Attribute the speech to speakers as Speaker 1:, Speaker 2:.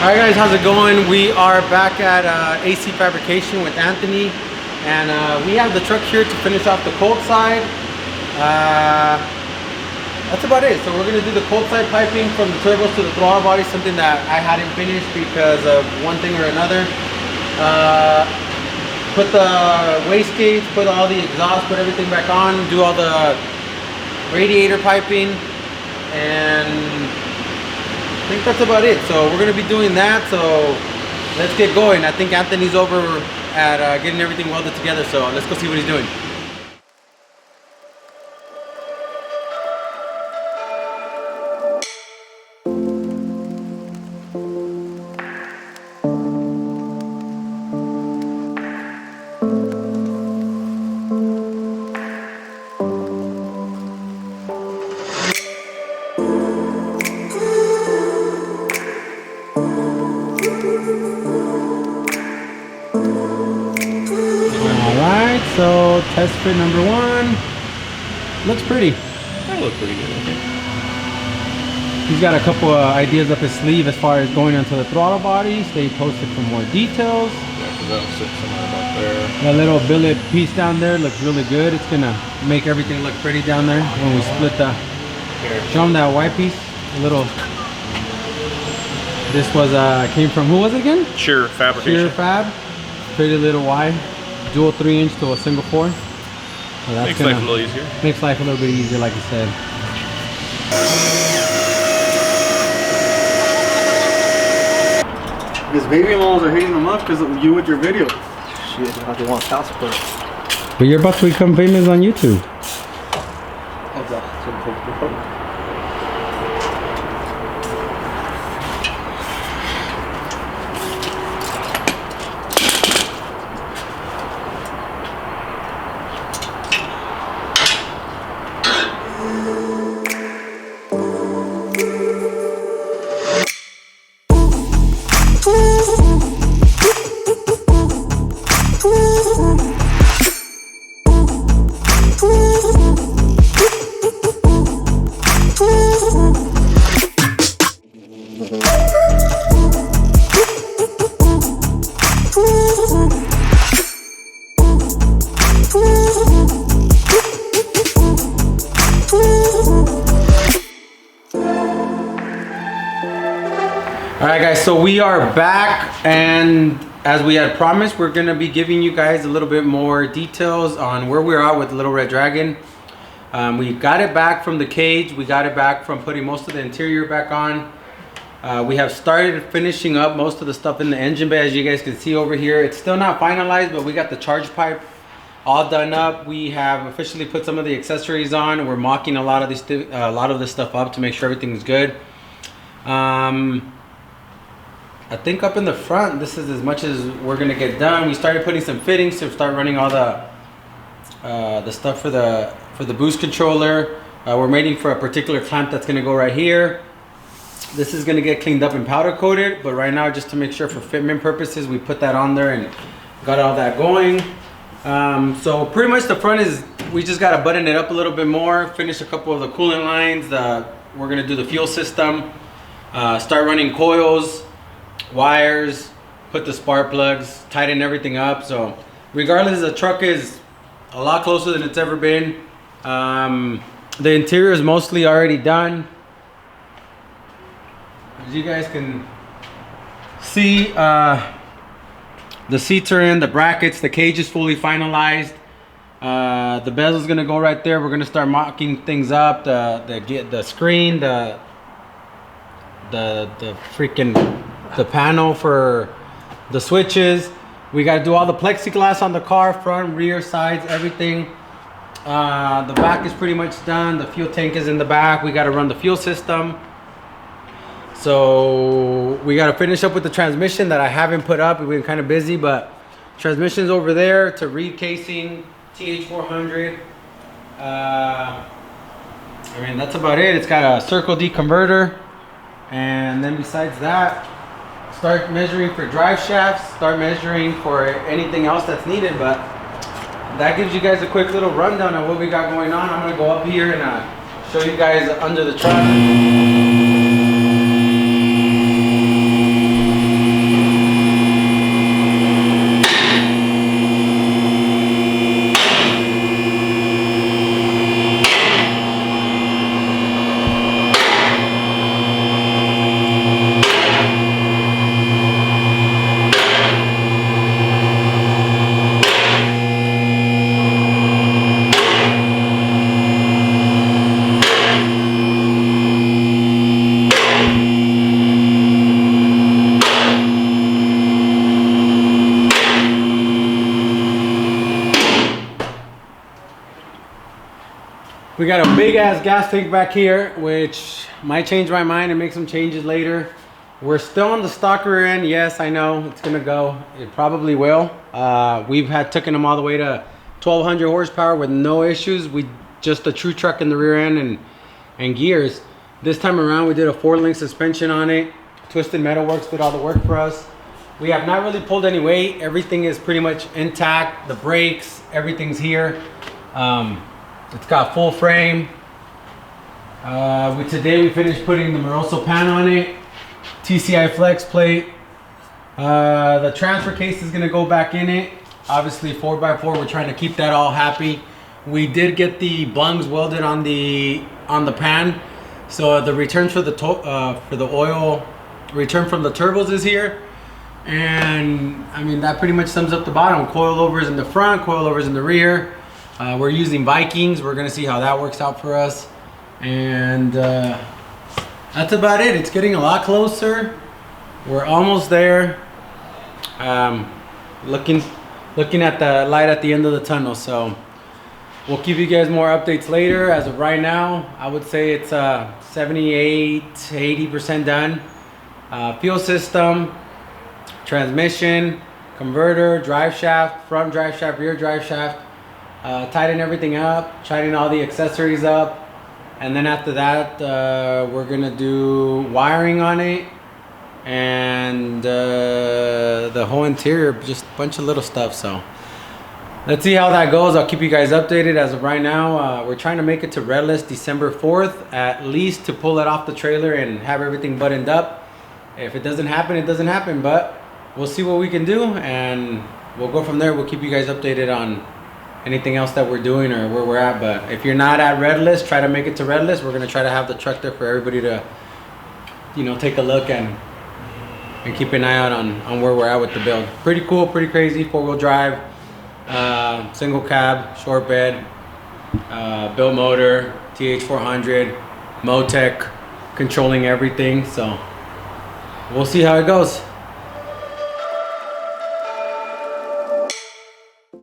Speaker 1: Alright guys, how's it going? We are back at AC Fabrication with Anthony, and we have the truck here to finish off the cold side. That's about it. So we're going to do the cold side piping from the turbos to the throttle body, something that I hadn't finished because of one thing or another. Put the wastegates, put all the exhaust, put everything back on, do all the radiator piping, and I think that's about it. So we're going to be doing that, so let's get going. I think Anthony's over at getting everything welded together, so let's go see what he's doing. Alright, so test fit number one. Looks pretty.
Speaker 2: That looks pretty good, okay.
Speaker 1: He's got a couple of ideas up his sleeve as far as going onto the throttle body. Stay posted for more details.
Speaker 2: Yeah, because that'll sit somewhere about there.
Speaker 1: That little billet piece down there looks really good. It's gonna make everything look pretty down there when we split the...
Speaker 2: Here.
Speaker 1: Show him that white piece. A little... This was, came from, who was it again?
Speaker 2: Sure, fabrication.
Speaker 1: Sure Fab. Pretty little Y. Dual 3-inch to a single 4. So that's
Speaker 2: Makes life a little easier.
Speaker 1: Makes life a little bit easier, like you said.
Speaker 3: His baby mamas are hitting him up because of you with your video. Shit, how they want child support.
Speaker 1: But you're about to become famous on YouTube. Alright guys, so we are back, and as we had promised, we're going to be giving you guys a little bit more details on where we're at with Little Red Dragon. We got it back from the cage, we got it back from putting most of the interior back on. We have started finishing up most of the stuff in the engine bay, as you guys can see over here. It's still not finalized, but we got the charge pipe all done up. We have officially put some of the accessories on, and we're mocking a lot of this stuff up to make sure everything's good. I think up in the front, this is as much as we're gonna get done. We started putting some fittings to start running all the stuff for the boost controller. We're waiting for a particular clamp that's gonna go right here. This is gonna get cleaned up and powder coated, but right now, just to make sure for fitment purposes, we put that on there and got all that going. So pretty much the front is, we just gotta button it up a little bit more, finish a couple of the coolant lines. We're gonna do the fuel system, start running coils, wires, put the spark plugs, tighten everything up. So regardless, the truck is a lot closer than it's ever been. The interior is mostly already done. As you guys can see, the seats are in, the brackets, the cage is fully finalized. The bezel's gonna go right there. We're gonna start mocking things up. The screen, the panel for the switches. We got to do all the plexiglass on the car, front, rear, sides, everything. The back is pretty much done. The fuel tank is in the back. We got to run the fuel system. So we got to finish up with the transmission that I haven't put up. We've been kind of busy, but transmission's over there to reed casing, TH400. I mean, that's about it. It's got a Circle D converter. And then besides that, start measuring for drive shafts, start measuring for anything else that's needed. But that gives you guys a quick little rundown of what we got going on. I'm gonna go up here and show you guys under the truck. got a big ass gas tank back here, which might change my mind and make some changes later. We're still on the stocker end. Yes, I know it's gonna go. It probably will. We've had taken them all the way to 1200 horsepower with no issues. We just a true truck in the rear end and gears. This time around we did a 4-link suspension on it. Twisted Metal Works did all the work for us. We have not really pulled any weight. Everything is pretty much intact. The brakes, everything's here. It's got full frame. Today we finished putting the Moroso pan on it. TCI flex plate. The transfer case is gonna go back in it. Obviously 4x4, we're trying to keep that all happy. We did get the bungs welded on the pan. So the return for the oil, return from the turbos is here. And I mean, that pretty much sums up the bottom. Coilovers in the front, coilovers in the rear. We're using Vikings. We're gonna see how that works out for us. And that's about it. It's getting a lot closer. We're almost there. Looking at the light at the end of the tunnel. So we'll give you guys more updates later. As of right now, I would say it's 78, 80% done. Fuel system, transmission, converter, drive shaft, front drive shaft, rear drive shaft. Tighten everything up, tighten all the accessories up. And then after that, we're gonna do wiring on it and the whole interior, just a bunch of little stuff. So let's see how that goes. I'll keep you guys updated. As of right now, we're trying to make it to Red List December 4th, at least to pull it off the trailer and have everything buttoned up. If it doesn't happen, it doesn't happen, but we'll see what we can do and we'll go from there. We'll keep you guys updated on anything else that we're doing or where we're at. But if you're not at Red List, try to make it to Red List. We're gonna try to have the truck there for everybody to, you know, take a look and keep an eye out on where we're at with the build. Pretty cool, pretty crazy. 4-wheel drive, single cab, short bed, built motor, TH400, Motec, controlling everything. So we'll see how it goes.